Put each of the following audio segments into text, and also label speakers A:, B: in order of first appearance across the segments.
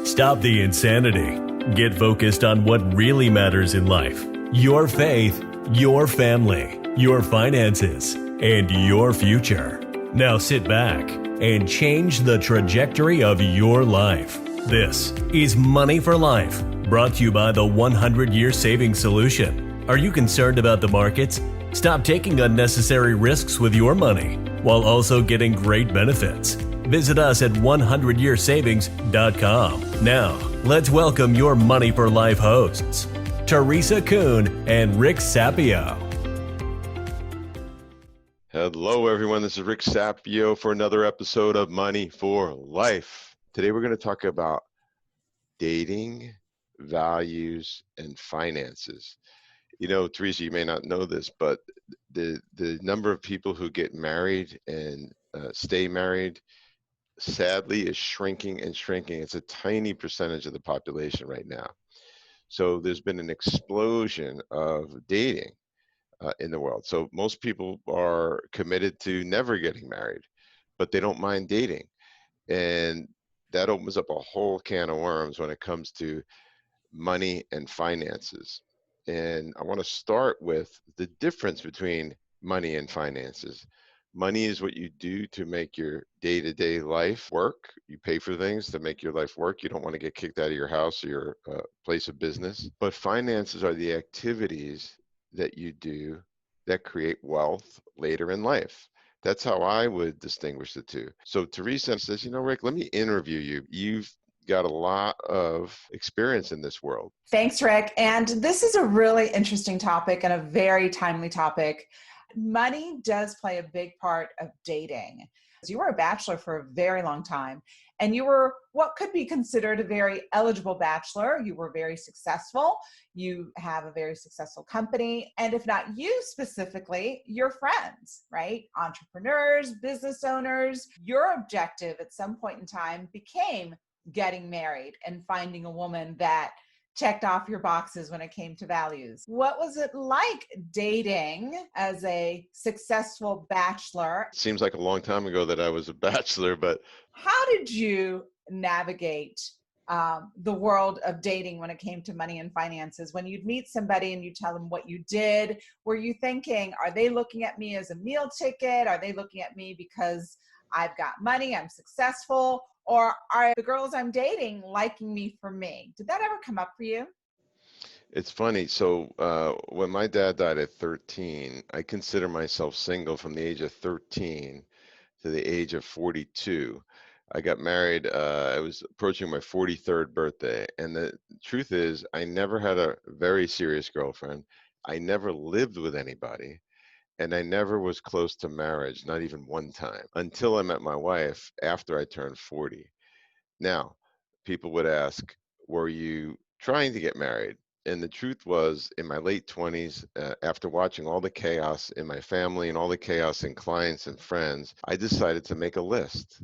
A: Stop the insanity. Get focused on what really matters in life. Your faith, your family, your finances, and your future. Now sit back and change the trajectory of your life. This is Money for Life, brought to you by the 100-Year Savings Solution. Are you concerned about the markets? Stop taking unnecessary risks with your money while also getting great benefits. Visit us at 100yearsavings.com. Now, let's welcome your Money for Life hosts, Teresa Kuhn and Rick Sapio.
B: Hello, everyone. This is Rick Sapio for another episode of Money for Life. Today, we're going to talk about dating, values, and finances. You know, Teresa, you may not know this, but the number of people who get married and stay married, sadly, is shrinking and shrinking. It's a tiny percentage of the population right now. So there's been an explosion of dating in the world. So most people are committed to never getting married, but they don't mind dating. And that opens up a whole can of worms when it comes to money and finances. And I want to start with the difference between money and finances. Money is what you do to make your day-to-day life work. You pay for things to make your life work. You don't want to get kicked out of your house or your place of business. But finances are the activities that you do that create wealth later in life. That's how I would distinguish the two. So Teresa says, you know, Rick, let me interview you. You've got a lot of experience in this world.
C: Thanks, Rick. And this is a really interesting topic and a very timely topic. Money does play a big part of dating. You were a bachelor for a very long time, and you were what could be considered a very eligible bachelor. You were very successful. You have a very successful company. And if not you specifically, your friends, right? Entrepreneurs, business owners. Your objective at some point in time became getting married and finding a woman that checked off your boxes when it came to values. What was it like dating as a successful bachelor?
B: It seems like a long time ago that I was a bachelor, but
C: how did you navigate the world of dating when it came to money and finances? When you'd meet somebody and you tell them what you did, were you thinking, are they looking at me as a meal ticket? Are they looking at me because I've got money, I'm successful? Or are the girls I'm dating liking me for me? Did that ever come up for you?
B: It's funny. So when my dad died at 13, I consider myself single from the age of 13 to the age of 42. I got married. I was approaching my 43rd birthday. And the truth is, I never had a very serious girlfriend. I never lived with anybody. And I never was close to marriage, not even one time, until I met my wife after I turned 40. Now, people would ask, were you trying to get married? And the truth was, in my late 20s, after watching all the chaos in my family and all the chaos in clients and friends, I decided to make a list.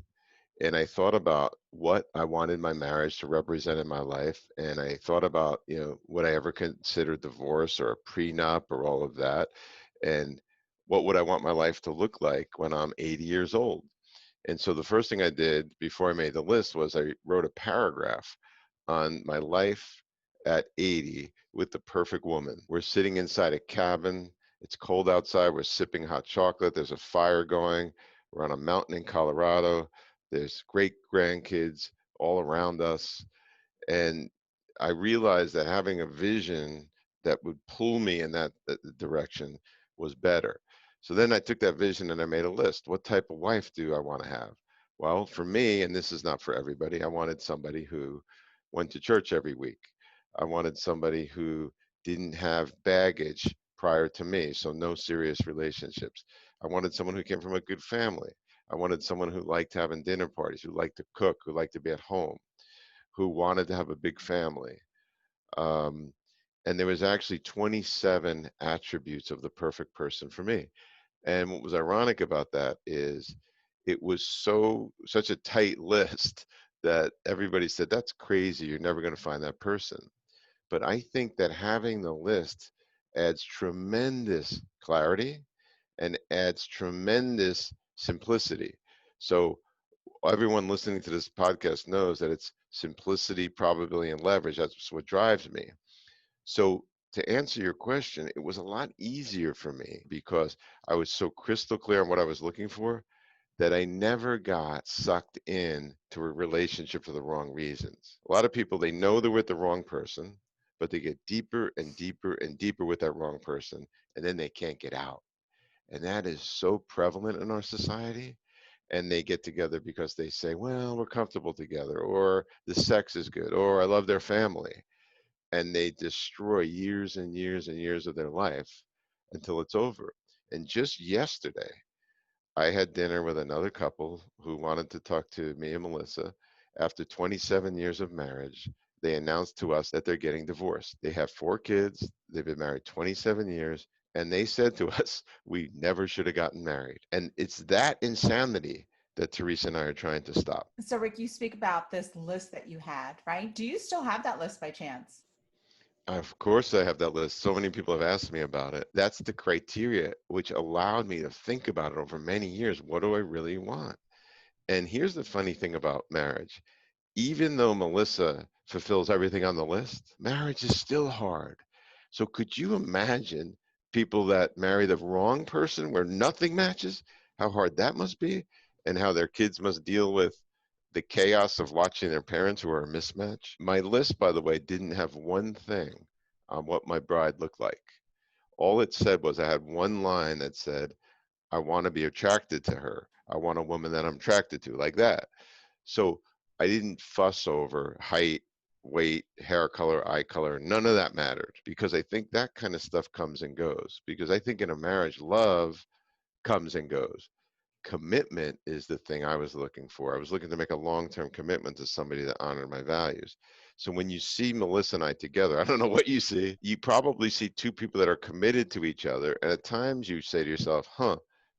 B: And I thought about what I wanted my marriage to represent in my life. And I thought about, you know, would I ever consider divorce or a prenup or all of that? And what would I want my life to look like when I'm 80 years old? And so the first thing I did before I made the list was I wrote a paragraph on my life at 80 with the perfect woman. We're sitting inside a cabin. It's cold outside. We're sipping hot chocolate. There's a fire going. We're on a mountain in Colorado. There's great grandkids all around us. And I realized that having a vision that would pull me in that direction was better. So then I took that vision and I made a list. What type of wife do I want to have? Well, for me, and this is not for everybody, I wanted somebody who went to church every week. I wanted somebody who didn't have baggage prior to me, so no serious relationships. I wanted someone who came from a good family. I wanted someone who liked having dinner parties, who liked to cook, who liked to be at home, who wanted to have a big family. And there was actually 27 attributes of the perfect person for me. And what was ironic about that is it was such a tight list that everybody said, that's crazy, you're never going to find that person. But I think that having the list adds tremendous clarity and adds tremendous simplicity. So everyone listening to this podcast knows that it's simplicity, probability, and leverage. That's what drives me. So to answer your question, it was a lot easier for me because I was so crystal clear on what I was looking for that I never got sucked in to a relationship for the wrong reasons. A lot of people, they know they're with the wrong person, but they get deeper and deeper and deeper with that wrong person, and then they can't get out. And that is so prevalent in our society. And they get together because they say, well, we're comfortable together, or the sex is good, or I love their family. And they destroy years and years and years of their life until it's over. And just yesterday, I had dinner with another couple who wanted to talk to me and Melissa. After 27 years of marriage, they announced to us that they're getting divorced. They have 4 kids, they've been married 27 years, and they said to us, we never should have gotten married. And it's that insanity that Teresa and I are trying to stop.
C: So, Rick, you speak about this list that you had, right? Do you still have that list by chance?
B: Of course, I have that list. So many people have asked me about it. That's the criteria which allowed me to think about it over many years. What do I really want? And here's the funny thing about marriage. Even though Melissa fulfills everything on the list, marriage is still hard. So could you imagine people that marry the wrong person where nothing matches? How hard that must be, and how their kids must deal with the chaos of watching their parents who are a mismatch. My list, by the way, didn't have one thing on what my bride looked like. All it said was I had one line that said, I want to be attracted to her. I want a woman that I'm attracted to, like that. So I didn't fuss over height, weight, hair color, eye color. None of that mattered because I think that kind of stuff comes and goes. Because I think in a marriage, love comes and goes. Commitment is the thing I was looking for. I was looking to make a long-term commitment to somebody that honored my values. So when you see Melissa and I together, I don't know what you see. You probably see two people that are committed to each other. And at times you say to yourself,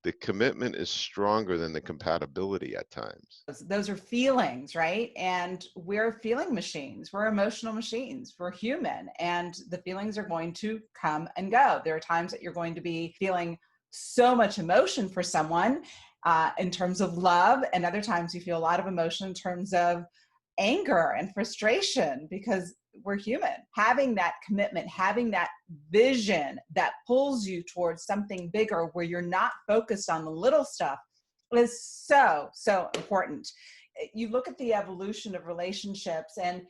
B: the commitment is stronger than the compatibility at times.
C: Those are feelings, right? And we're feeling machines. We're emotional machines. We're human. And the feelings are going to come and go. There are times that you're going to be feeling so much emotion for someone in terms of love, and other times you feel a lot of emotion in terms of anger and frustration because we're human. Having that commitment, having that vision that pulls you towards something bigger where you're not focused on the little stuff is so, so important. You look at the evolution of relationships, and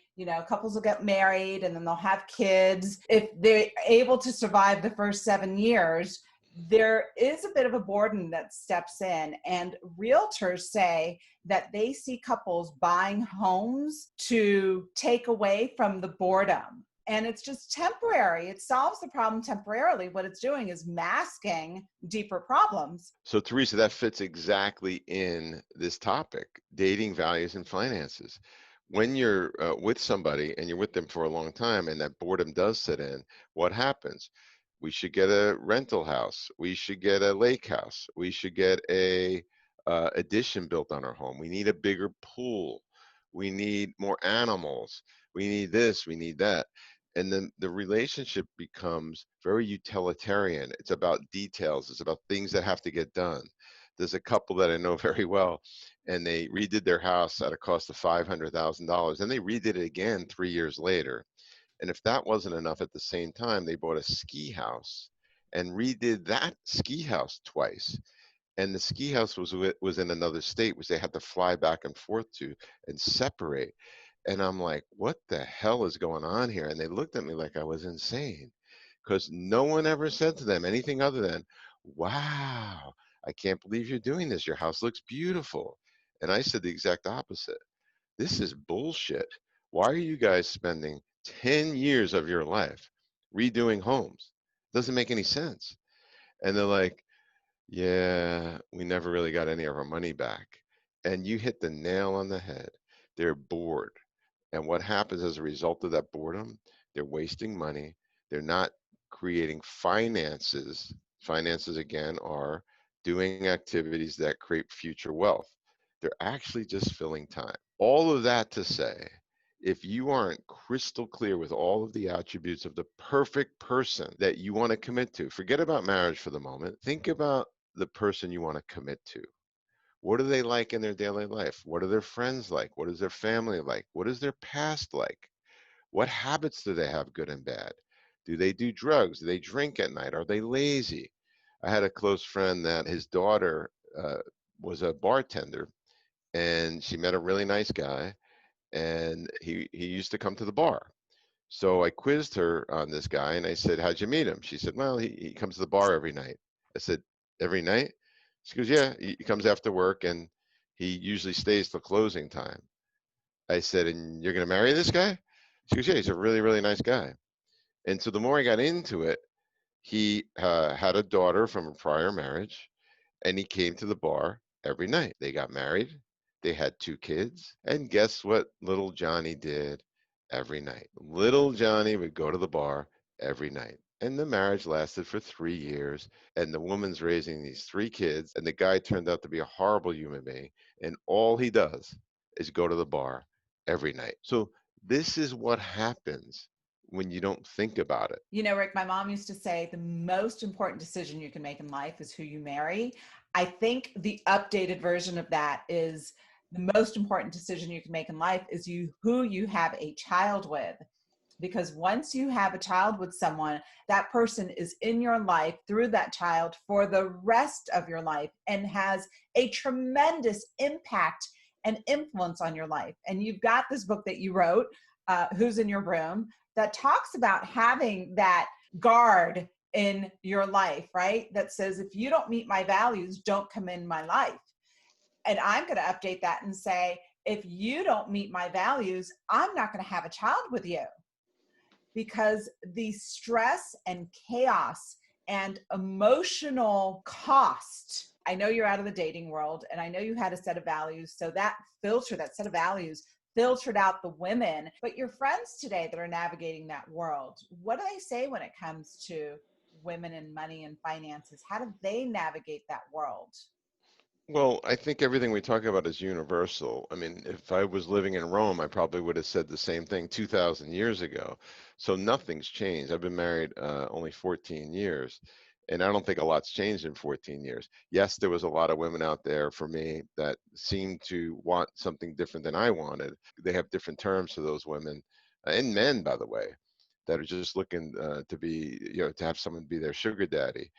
C: couples will get married and then they'll have kids. If they're able to survive the first 7 years, there is a bit of a boredom that steps in, and realtors say that they see couples buying homes to take away from the boredom. And it's just temporary. It solves the problem temporarily. What it's doing is masking deeper problems.
B: So Teresa, that fits exactly in this topic, dating, values, and finances. When you're with somebody and you're with them for a long time and that boredom does set in, what happens? We should get a rental house. We should get a lake house. We should get a addition built on our home. We need a bigger pool. We need more animals. We need this. We need that. And then the relationship becomes very utilitarian. It's about details. It's about things that have to get done. There's a couple that I know very well, and they redid their house at a cost of $500,000, and they redid it again 3 years later. And if that wasn't enough, at the same time, they bought a ski house and redid that ski house twice. And the ski house was in another state, which they had to fly back and forth to and separate. And I'm like, what the hell is going on here? And they looked at me like I was insane because no one ever said to them anything other than, wow, I can't believe you're doing this. Your house looks beautiful. And I said the exact opposite. This is bullshit. Why are you guys spending 10 years of your life redoing homes? Doesn't make any sense. And they're like, yeah, we never really got any of our money back. And you hit the nail on the head. They're bored. And what happens as a result of that boredom? They're wasting money. They're not creating finances. Finances, again, are doing activities that create future wealth. They're actually just filling time. All of that to say, if you aren't crystal clear with all of the attributes of the perfect person that you want to commit to, forget about marriage for the moment. Think about the person you want to commit to. What do they like in their daily life? What are their friends like? What is their family like? What is their past like? What habits do they have, good and bad? Do they do drugs? Do they drink at night? Are they lazy? I had a close friend that his daughter was a bartender, and she met a really nice guy, and he used to come to the bar. So I quizzed her on this guy, and I said, "How'd you meet him?" She said, "Well, he comes to the bar every night." I said, "Every night?" She goes, "Yeah, he comes after work, and he usually stays till closing time." I said, "And you're going to marry this guy?" She goes, "Yeah, he's a really, really nice guy." And so the more I got into it, he had a daughter from a prior marriage, and he came to the bar every night. They got married, they had 2 kids, and guess what little Johnny did every night? Little Johnny would go to the bar every night. And the marriage lasted for 3 years, and the woman's raising these 3 kids, and the guy turned out to be a horrible human being, and all he does is go to the bar every night. So this is what happens when you don't think about it.
C: You know, Rick, my mom used to say the most important decision you can make in life is who you marry. I think the updated version of that is the most important decision you can make in life is who you have a child with. Because once you have a child with someone, that person is in your life through that child for the rest of your life and has a tremendous impact and influence on your life. And you've got this book that you wrote, Who's in Your Room, that talks about having that guard in your life, right? That says, if you don't meet my values, don't come in my life. And I'm going to update that and say, if you don't meet my values, I'm not going to have a child with you, because the stress and chaos and emotional cost. I know you're out of the dating world, and I know you had a set of values. So that set of values filtered out the women. But your friends today that are navigating that world, what do they say when it comes to women and money and finances? How do they navigate that world?
B: Well, I think everything we talk about is universal. I mean, if I was living in Rome, I probably would have said the same thing 2,000 years ago. So nothing's changed. I've been married only 14 years, and I don't think a lot's changed in 14 years. Yes, there was a lot of women out there for me that seemed to want something different than I wanted. They have different terms for those women, and men, by the way, that are just looking to be, to have someone be their sugar daddy.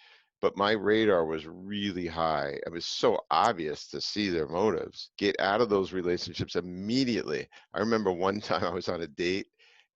B: But my radar was really high. It was so obvious to see their motives. Get out of those relationships immediately. I remember one time I was on a date,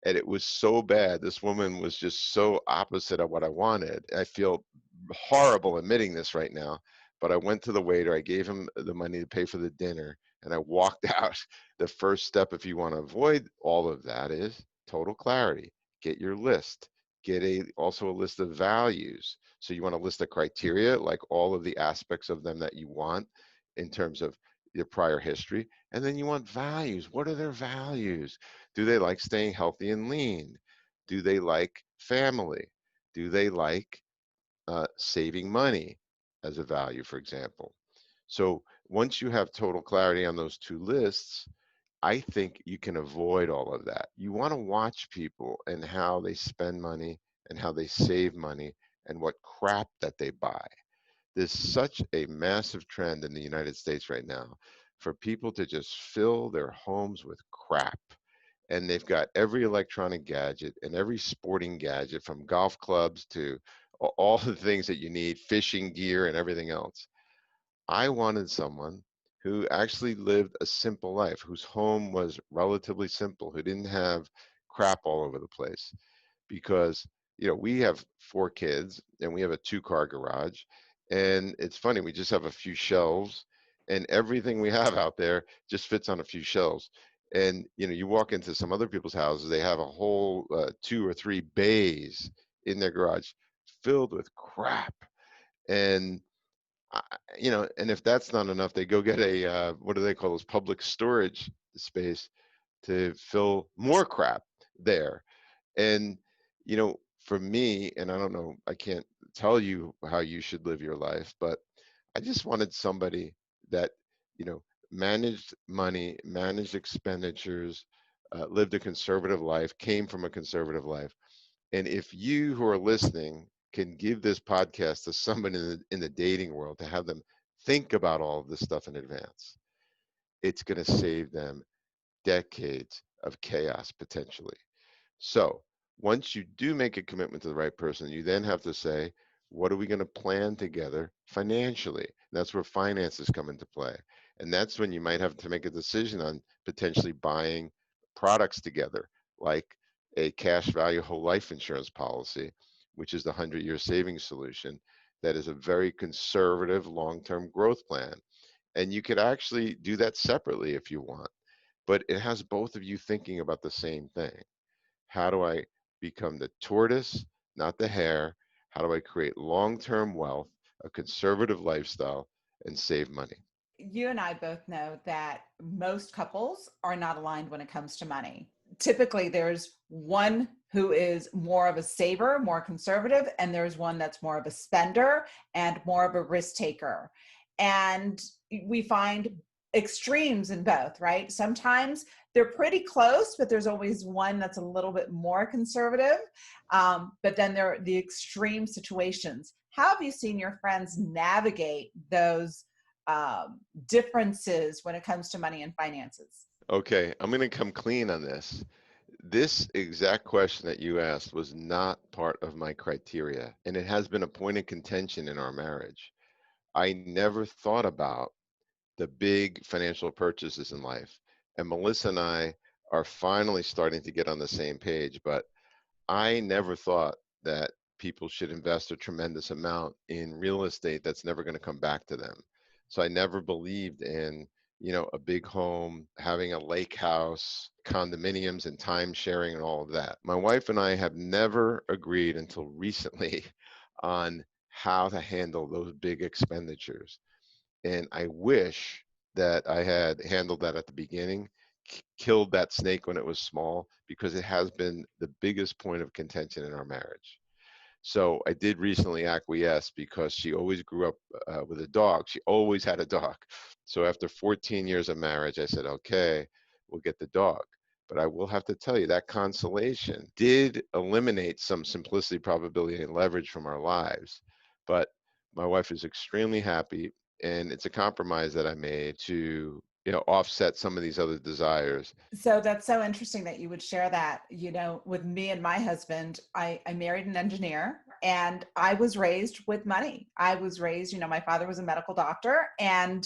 B: and it was so bad. This woman was just so opposite of what I wanted. I feel horrible admitting this right now, but I went to the waiter. I gave him the money to pay for the dinner, and I walked out. The first step, if you want to avoid all of that, is total clarity. Get your list. Get also a list of values. So you want a list of criteria, like all of the aspects of them that you want in terms of your prior history. And then you want values. What are their values? Do they like staying healthy and lean? Do they like family? Do they like saving money as a value, for example? So once you have total clarity on those 2 lists, I think you can avoid all of that. You want to watch people and how they spend money and how they save money and what crap that they buy. There's such a massive trend in the United States right now for people to just fill their homes with crap. And they've got every electronic gadget and every sporting gadget, from golf clubs to all the things that you need, fishing gear and everything else. I wanted someone who actually lived a simple life, whose home was relatively simple, who didn't have crap all over the place. Because, we have 4 kids and we have a 2-car garage. And it's funny, we just have a few shelves, and everything we have out there just fits on a few shelves. And, you walk into some other people's houses, they have a whole 2 or 3 bays in their garage filled with crap. And and if that's not enough, they go get a what do they call those, public storage space to fill more crap there. And for me, and I don't know, I can't tell you how you should live your life, but I just wanted somebody that you know managed money, managed expenditures, lived a conservative life, came from a conservative life. And if you who are listening can give this podcast to somebody in the dating world to have them think about all of this stuff in advance, it's going to save them decades of chaos potentially. So once you do make a commitment to the right person, you then have to say, what are we going to plan together financially? And that's where finances come into play. And that's when you might have to make a decision on potentially buying products together, like a cash value whole life insurance policy, which is the 100-year savings solution. That is a very conservative long-term growth plan. And you could actually do that separately if you want, but it has both of you thinking about the same thing. How do I become the tortoise, not the hare? How do I create long-term wealth, a conservative lifestyle, and save money?
C: You and I both know that most couples are not aligned when it comes to money. Typically, there's one who is more of a saver, more conservative, and there's one that's more of a spender and more of a risk taker. And we find extremes in both, right? Sometimes they're pretty close, but there's always one that's a little bit more conservative. But then there are the extreme situations. How have you seen your friends navigate those differences when it comes to money and finances?
B: Okay, I'm going to come clean on this. This exact question that you asked was not part of my criteria, and it has been a point of contention in our marriage. I never thought about the big financial purchases in life. And Melissa and I are finally starting to get on the same page, but I never thought that people should invest a tremendous amount in real estate that's never going to come back to them. So I never believed in, a big home, having a lake house, condominiums and time sharing and all of that. My wife and I have never agreed until recently on how to handle those big expenditures. And I wish that I had handled that at the beginning, killed that snake when it was small, because it has been the biggest point of contention in our marriage. So I did recently acquiesce because she always grew up with a dog. She always had a dog. So after 14 years of marriage, I said, okay, we'll get the dog. But I will have to tell you that consolation did eliminate some simplicity, probability, and leverage from our lives. But my wife is extremely happy. And it's a compromise that I made to, offset some of these other desires.
C: So that's so interesting that you would share that. With me and my husband, I married an engineer, and I was raised with money. I was raised, my father was a medical doctor, and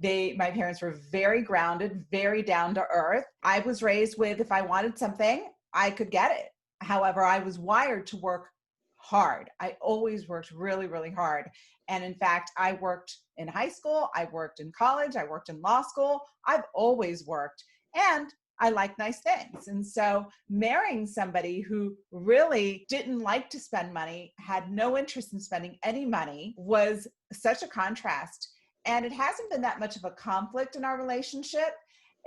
C: my parents were very grounded, very down to earth. I was raised with, if I wanted something, I could get it. However, I was wired to work hard. I always worked really, really hard. And in fact, I worked in high school, I worked in college, I worked in law school. I've always worked, and I like nice things. And so marrying somebody who really didn't like to spend money, had no interest in spending any money, was such a contrast. And it hasn't been that much of a conflict in our relationship.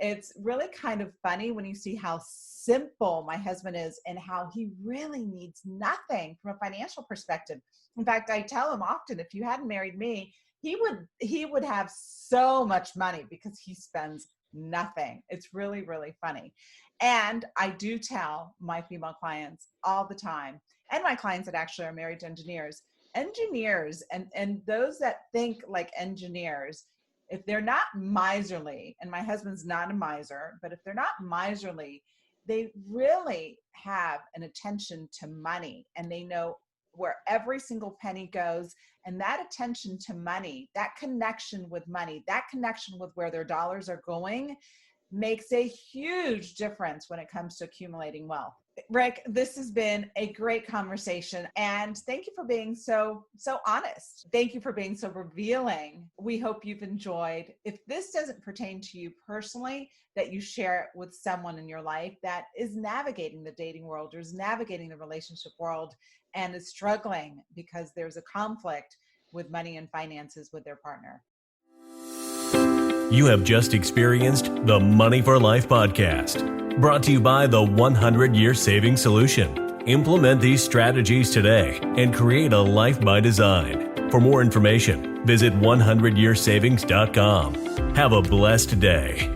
C: It's really kind of funny when you see how simple my husband is and how he really needs nothing from a financial perspective. In fact, I tell him often, if you hadn't married me, he would have so much money because he spends nothing. It's really, really funny. And I do tell my female clients all the time, and my clients that actually are married to engineers and those that think like engineers, if they're not miserly, and my husband's not a miser, but if they're not miserly, they really have an attention to money, and they know where every single penny goes. And that attention to money, that connection with money, that connection with where their dollars are going, makes a huge difference when it comes to accumulating wealth. Rick, this has been a great conversation, and thank you for being so honest. Thank you for being so revealing. We hope you've enjoyed. If this doesn't pertain to you personally, that you share it with someone in your life that is navigating the dating world or is navigating the relationship world and is struggling because there's a conflict with money and finances with their partner.
A: You have just experienced the Money for Life podcast, brought to you by the 100-Year Savings Solution. Implement these strategies today and create a life by design. For more information, visit 100yearsavings.com. Have a blessed day.